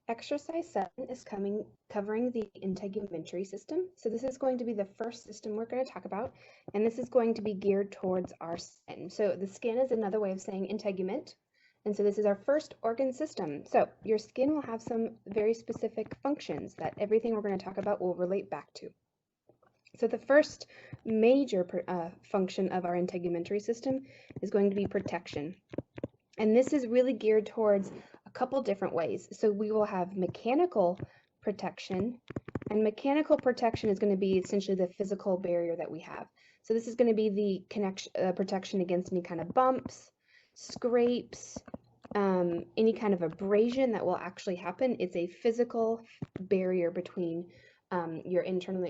Exercise 7 is covering the integumentary system. So this is going to be the first system we're going to talk about, and this is going to be geared towards our skin. So the skin is another way of saying integument, and so this is our first organ system. So your skin will have some very specific functions that everything we're going to talk about will relate back to. So the first major function of our integumentary system is going to be protection. And this is really geared towards a couple different ways. So we will have mechanical protection, and mechanical protection is going to be essentially the physical barrier that we have. So this is going to be the protection against any kind of bumps, scrapes, any kind of abrasion that will actually happen. It's a physical barrier between your internal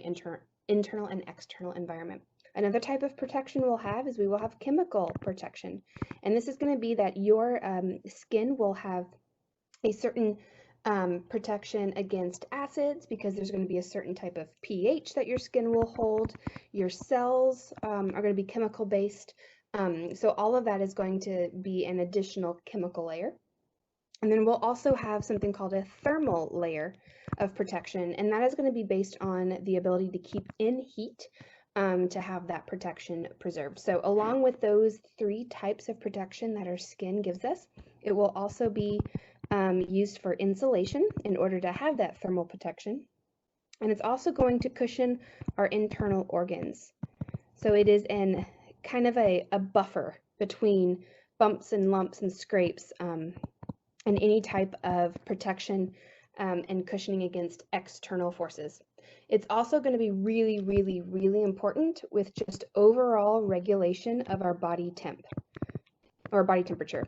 and external environment. Another type of protection we'll have is we will have chemical protection. And this is going to be that your skin will have a certain protection against acids because there's going to be a certain type of pH that your skin will hold. Your cells are going to be chemical based. So all of that is going to be an additional chemical layer. And then we'll also have something called a thermal layer of protection, and that is going to be based on the ability to keep in heat to have that protection preserved. So along with those three types of protection that our skin gives us, it will also be used for insulation in order to have that thermal protection. And it's also going to cushion our internal organs. So it is an kind of a buffer between bumps and lumps and scrapes and any type of protection and cushioning against external forces. It's also going to be really, really, really important with just overall regulation of our body temp or body temperature.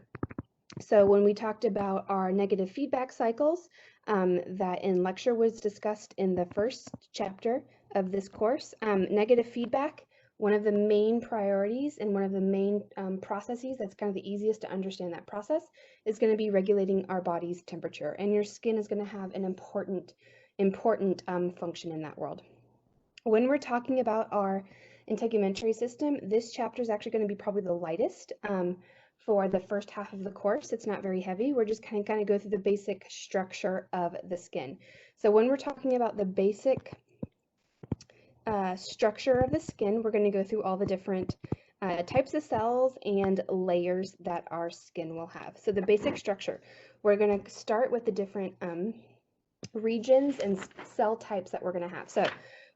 So when we talked about our negative feedback cycles, that in lecture was discussed in the first chapter of this course, negative feedback, one of the main priorities and one of the main processes that's kind of the easiest to understand that process is going to be regulating our body's temperature. And your skin is going to have an important function in that world. When we're talking about our integumentary system, this chapter is actually going to be probably the lightest for the first half of the course. It's not very heavy. We're just kind of go through the basic structure of the skin. So when we're talking about the basic structure of the skin, we're going to go through all the different types of cells and layers that our skin will have. So the basic structure, we're going to start with the different regions and cell types that we're going to have. So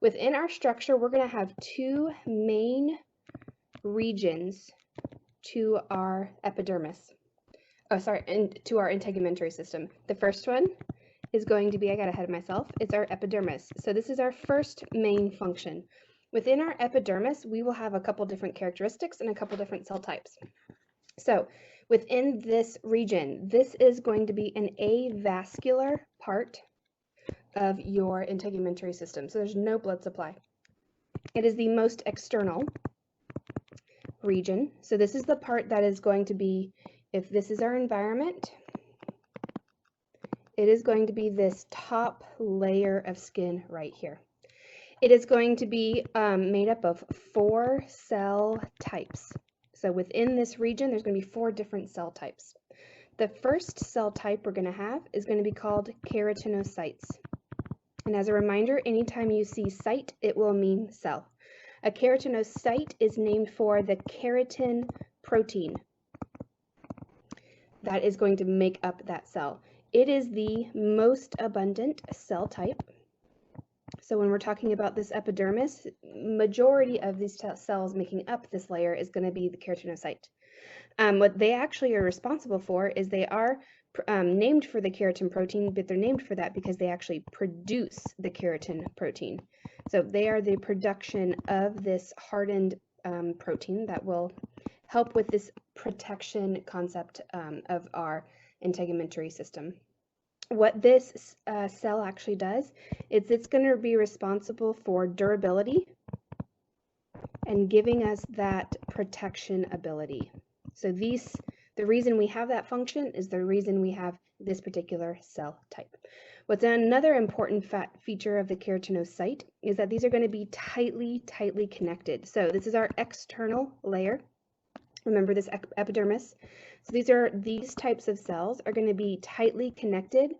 within our structure, we're going to have two main regions to our epidermis. And to our integumentary system. The first one is going to be, I got ahead of myself, it's our epidermis. So this is our first main function. Within our epidermis, we will have a couple different characteristics and a couple different cell types. So within this region, this is going to be an avascular part of your integumentary system. So there's no blood supply. It is the most external region. So this is the part that is going to be, if this is our environment, it is going to be this top layer of skin right here. It is going to be made up of 4 cell types. So within this region, there's going to be 4 different cell types. The first cell type we're going to have is going to be called keratinocytes. And as a reminder, anytime you see cyte, it will mean cell. A keratinocyte is named for the keratin protein that is going to make up that cell. It is the most abundant cell type. So when we're talking about this epidermis, majority of these cells making up this layer is going to be the keratinocyte. What they actually are responsible for is they are named for the keratin protein, but they're named for that because they actually produce the keratin protein. So they are the production of this hardened protein that will help with this protection concept of our integumentary system. What this cell actually does is it's going to be responsible for durability and giving us that protection ability. So the reason we have that function is the reason we have this particular cell type. What's another important feature of the keratinocyte is that these are going to be tightly connected. So this is our external layer. Remember this epidermis? So these types of cells are going to be tightly connected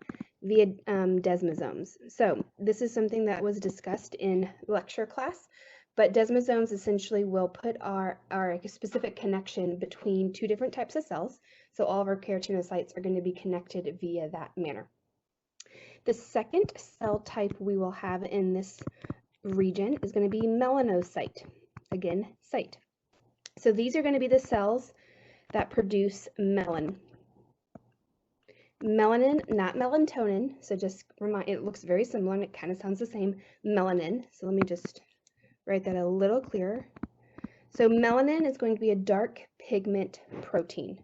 via desmosomes. So this is something that was discussed in lecture class, but desmosomes essentially will put our specific connection between two different types of cells. So all of our keratinocytes are going to be connected via that manner. The second cell type we will have in this region is going to be melanocyte. Again, cyte. So these are going to be the cells that produce melanin. Melanin, not melatonin. So just remind, it looks very similar and it kind of sounds the same. Melanin. So let me just write that a little clearer. So melanin is going to be a dark pigment protein.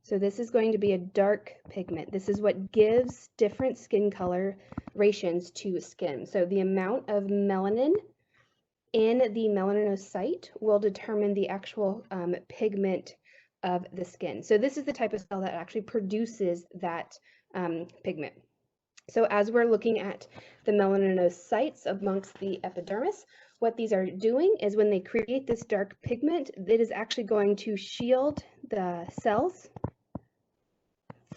So this is going to be a dark pigment. This is what gives different skin colorations to skin. So the amount of melanin in the melanocyte will determine the actual pigment of the skin. So this is the type of cell that actually produces that pigment. So as we're looking at the melanocytes amongst the epidermis, what these are doing is when they create this dark pigment, it is actually going to shield the cells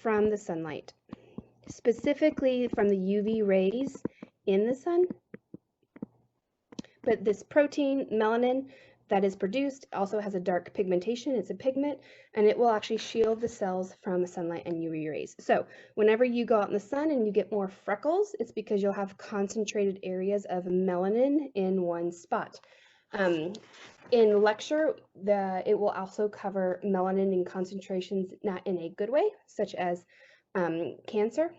from the sunlight, specifically from the UV rays in the sun. But this protein, melanin, that is produced also has a dark pigmentation. It's a pigment, and it will actually shield the cells from sunlight and UV rays. So whenever you go out in the sun and you get more freckles, it's because you'll have concentrated areas of melanin in one spot. In lecture, it will also cover melanin in concentrations not in a good way, such as cancer,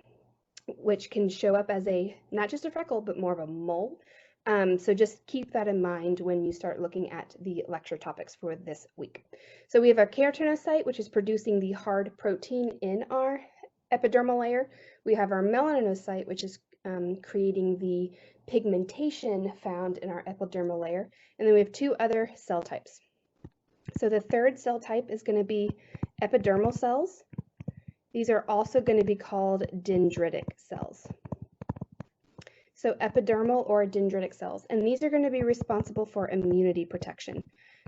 which can show up as not just a freckle, but more of a mole. So just keep that in mind when you start looking at the lecture topics for this week. So we have our keratinocyte, which is producing the hard protein in our epidermal layer. We have our melanocyte, which is creating the pigmentation found in our epidermal layer. And then we have two other cell types. So the third cell type is going to be epidermal cells. These are also going to be called dendritic cells. So epidermal or dendritic cells, and these are going to be responsible for immunity protection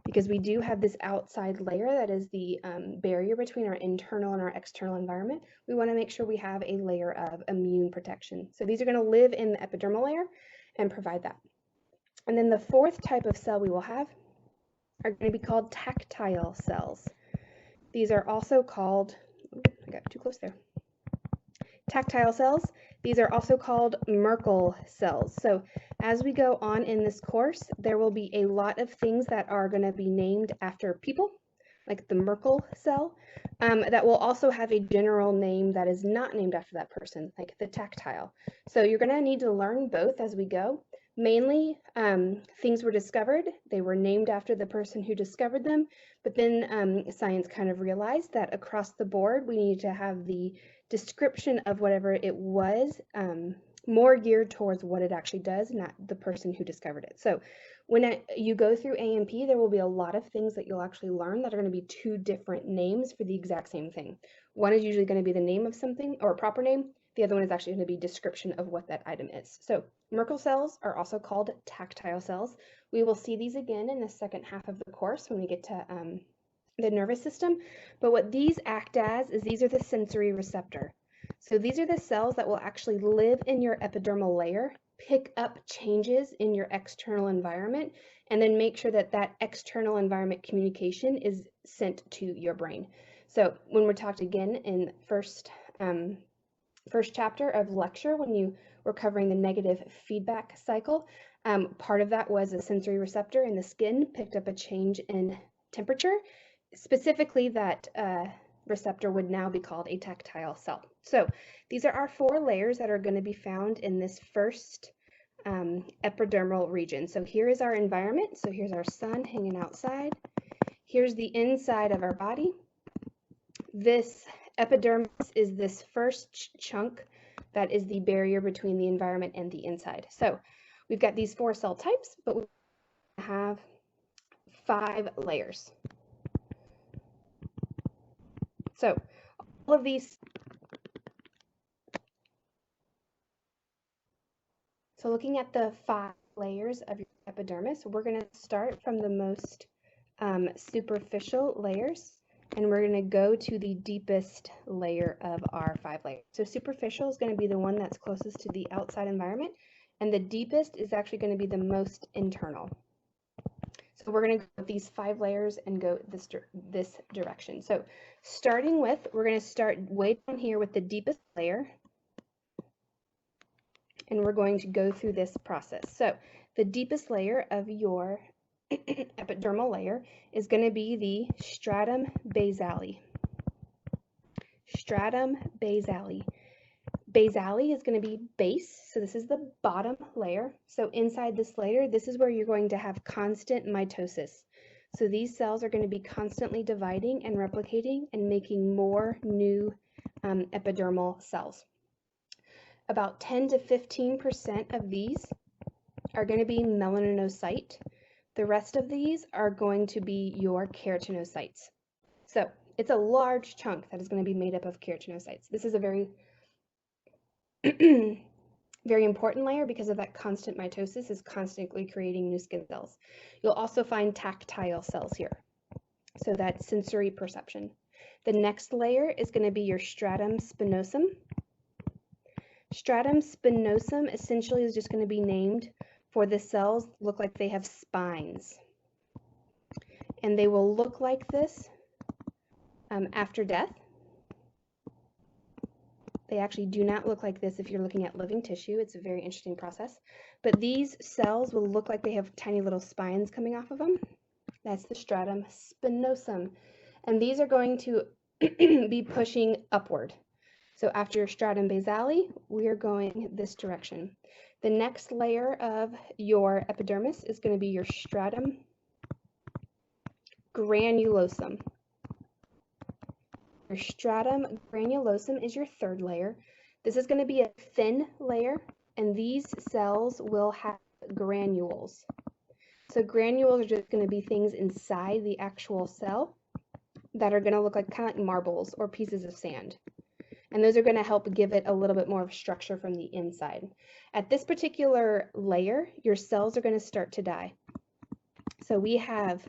because we do have this outside layer that is the barrier between our internal and our external environment. We want to make sure we have a layer of immune protection. So these are going to live in the epidermal layer and provide that. And then the fourth type of cell we will have are going to be called tactile cells. These are also called, I got too close there. Tactile cells. These are also called Merkel cells. So as we go on in this course, there will be a lot of things that are going to be named after people, like the Merkel cell, that will also have a general name that is not named after that person, like the tactile. So you're going to need to learn both as we go. Mainly, things were discovered. They were named after the person who discovered them, but then science kind of realized that across the board, we need to have the description of whatever it was more geared towards what it actually does, not the person who discovered it. So when you go through A&P, there will be a lot of things that you'll actually learn that are going to be two different names for the exact same thing. One is usually going to be the name of something or a proper name. The other one is actually going to be description of what that item is. So Merkel cells are also called tactile cells. We will see these again in the second half of the course when we get to the nervous system, but what these act as is these are the sensory receptor. So these are the cells that will actually live in your epidermal layer, pick up changes in your external environment, and then make sure that that external environment communication is sent to your brain. So when we're talked again in first chapter of lecture, when you were covering the negative feedback cycle, part of that was a sensory receptor in the skin picked up a change in temperature. Specifically, that receptor would now be called a tactile cell. So these are our four layers that are going to be found in this first epidermal region. So here is our environment. So here's our sun hanging outside. Here's the inside of our body. This epidermis is this first chunk that is the barrier between the environment and the inside. So we've got these four cell types, but we have 5 layers. So all of these, so looking at the 5 layers of your epidermis, we're going to start from the most superficial layers, and we're going to go to the deepest layer of our 5 layers. So superficial is going to be the one that's closest to the outside environment, and the deepest is actually going to be the most internal. So we're going to go with these 5 layers and go this direction. So starting with, we're going to start way down here with the deepest layer, and we're going to go through this process. So the deepest layer of your epidermal layer is going to be the stratum basale. Stratum basale. Basale is going to be base, so this is the bottom layer. So inside this layer, this is where you're going to have constant mitosis. So these cells are going to be constantly dividing and replicating and making more new epidermal cells. About 10 to 15% of these are going to be melanocyte. The rest of these are going to be your keratinocytes. So it's a large chunk that is going to be made up of keratinocytes. This is a very very important layer because of that constant mitosis is constantly creating new skin cells. You'll also find tactile cells here, so that's sensory perception. The next layer is going to be your stratum spinosum. Stratum spinosum essentially is just going to be named for the cells that look like they have spines. And they will look like this after death. They actually do not look like this if you're looking at living tissue. It's a very interesting process. But these cells will look like they have tiny little spines coming off of them. That's the stratum spinosum. And these are going to be pushing upward. So after your stratum basale, we are going this direction. The next layer of your epidermis is going to be your stratum granulosum. Your stratum granulosum is your third layer. This is going to be a thin layer, and these cells will have granules. So granules are just going to be things inside the actual cell that are going to look like kind of like marbles or pieces of sand. And those are going to help give it a little bit more of structure from the inside. At this particular layer, your cells are going to start to die. So we have,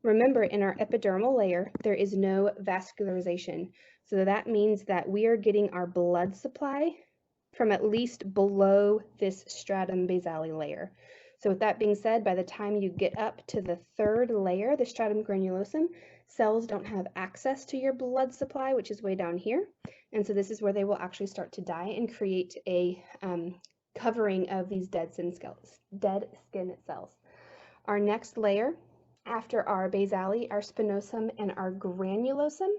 remember, in our epidermal layer, there is no vascularization. So that means that we are getting our blood supply from at least below this stratum basale layer. So with that being said, by the time you get up to the third layer, the stratum granulosum, cells don't have access to your blood supply, which is way down here. And so this is where they will actually start to die and create a covering of these dead skin cells. Our next layer, after our basale, our spinosum, and our granulosum,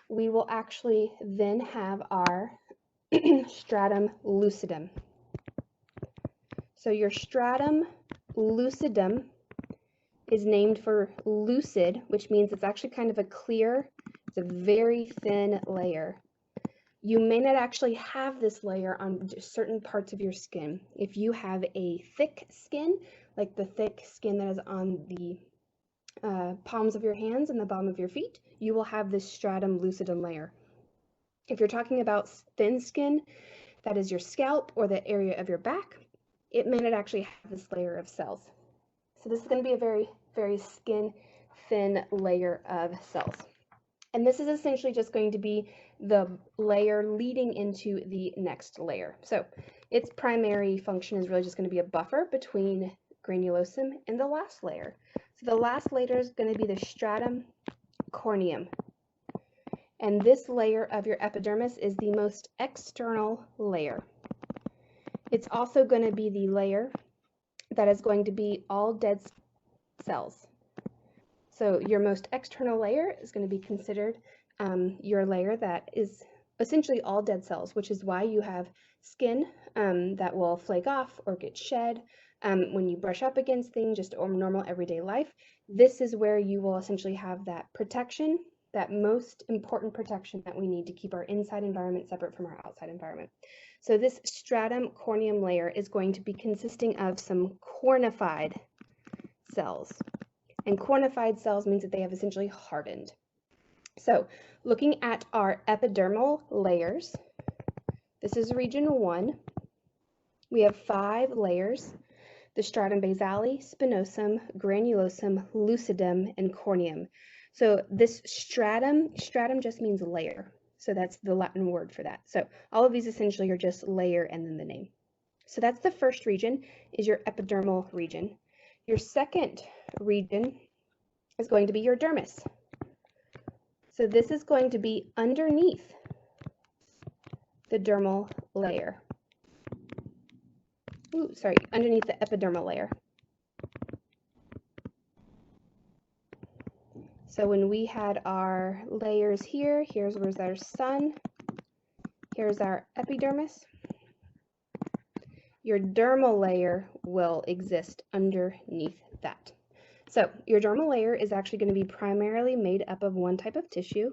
we will actually then have our stratum lucidum. So your stratum lucidum is named for lucid, which means it's actually kind of a clear, it's a very thin layer. You may not actually have this layer on certain parts of your skin. If you have a thick skin, like the thick skin that is on the palms of your hands and the bottom of your feet, you will have this stratum lucidum layer. If you're talking about thin skin, that is your scalp or the area of your back, it may not actually have this layer of cells. So this is going to be a very, very skin thin layer of cells. And this is essentially just going to be the layer leading into the next layer. So its primary function is really just going to be a buffer between granulosum and the last layer. So the last layer is going to be the stratum corneum. And this layer of your epidermis is the most external layer. It's also going to be the layer that is going to be all dead cells. So your most external layer is going to be considered your layer that is essentially all dead cells, which is why you have skin that will flake off or get shed when you brush up against things, just normal everyday life. This is where you will essentially have that protection, that most important protection that we need to keep our inside environment separate from our outside environment. So this stratum corneum layer is going to be consisting of some cornified cells. And cornified cells means that they have essentially hardened. So looking at our epidermal layers, this is region 1. We have 5 layers. the stratum basale, spinosum, granulosum, lucidum, and corneum. So this stratum just means layer. So that's the Latin word for that. So all of these essentially are just layer and then the name. So that's the first region, is your epidermal region. Your second region is going to be your dermis. So this is going to be underneath the dermal layer. Underneath the epidermal layer. So when we had our layers here, here's where's our sun, here's our epidermis. Your dermal layer will exist underneath that. So your dermal layer is actually going to be primarily made up of one type of tissue,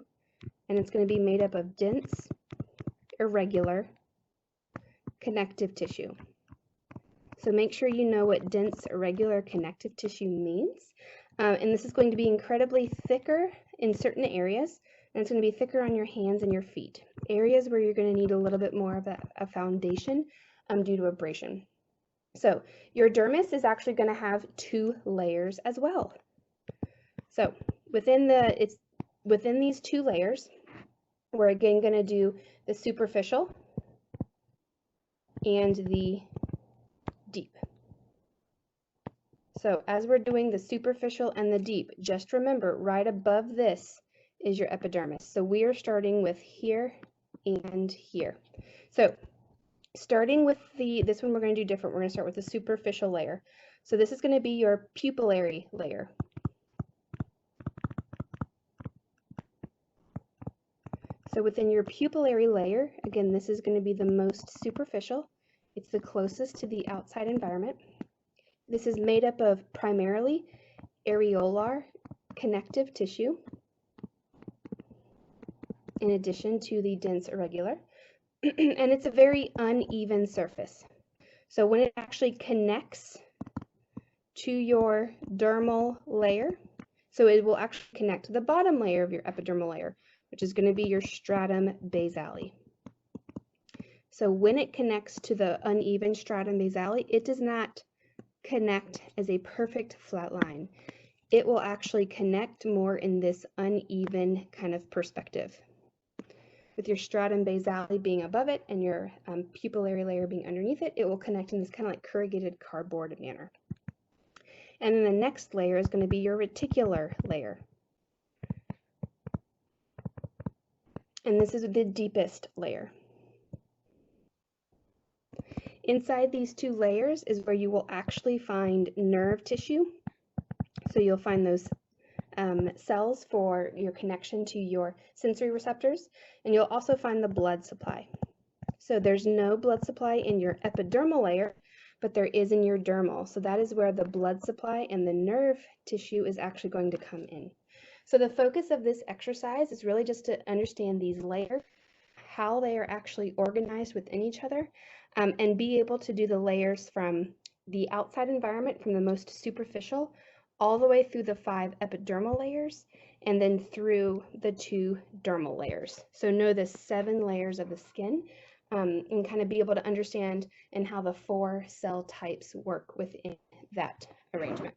and it's going to be made up of dense, irregular, connective tissue. So make sure you know what dense, irregular, connective tissue means. And this is going to be incredibly thicker in certain areas, and it's going to be thicker on your hands and your feet. Areas where you're going to need a little bit more of a foundation due to abrasion. So your dermis is actually going to have 2 layers as well. So within these 2 layers, we're again going to do the superficial and the deep. So as we're doing the superficial and the deep, just remember right above this is your epidermis. So we are starting with here and here. So starting with this one, we're going to do different. We're going to start with the superficial layer. So this is going to be your pupillary layer. So within your pupillary layer, again, this is going to be the most superficial. It's the closest to the outside environment. This is made up of primarily areolar connective tissue, in addition to the dense irregular, and it's a very uneven surface. So when it actually connects to your dermal layer, so it will actually connect to the bottom layer of your epidermal layer, which is going to be your stratum basale. So when it connects to the uneven stratum basale, it does not connect as a perfect flat line. It will actually connect more in this uneven kind of perspective. With your stratum basale being above it and your pupillary layer being underneath it, it will connect in this kind of like corrugated cardboard manner. And then the next layer is going to be your reticular layer. And this is the deepest layer. Inside these 2 layers is where you will actually find nerve tissue. So you'll find those cells for your connection to your sensory receptors, and you'll also find the blood supply. So there's no blood supply in your epidermal layer, but there is in your dermal. So that is where the blood supply and the nerve tissue is actually going to come in. So the focus of this exercise is really just to understand these layers, how they are actually organized within each other, and be able to do the layers from the outside environment, from the most superficial, all the way through the 5 epidermal layers, and then through the 2 dermal layers. So know the 7 layers of the skin, and kind of be able to understand and how the 4 cell types work within that arrangement.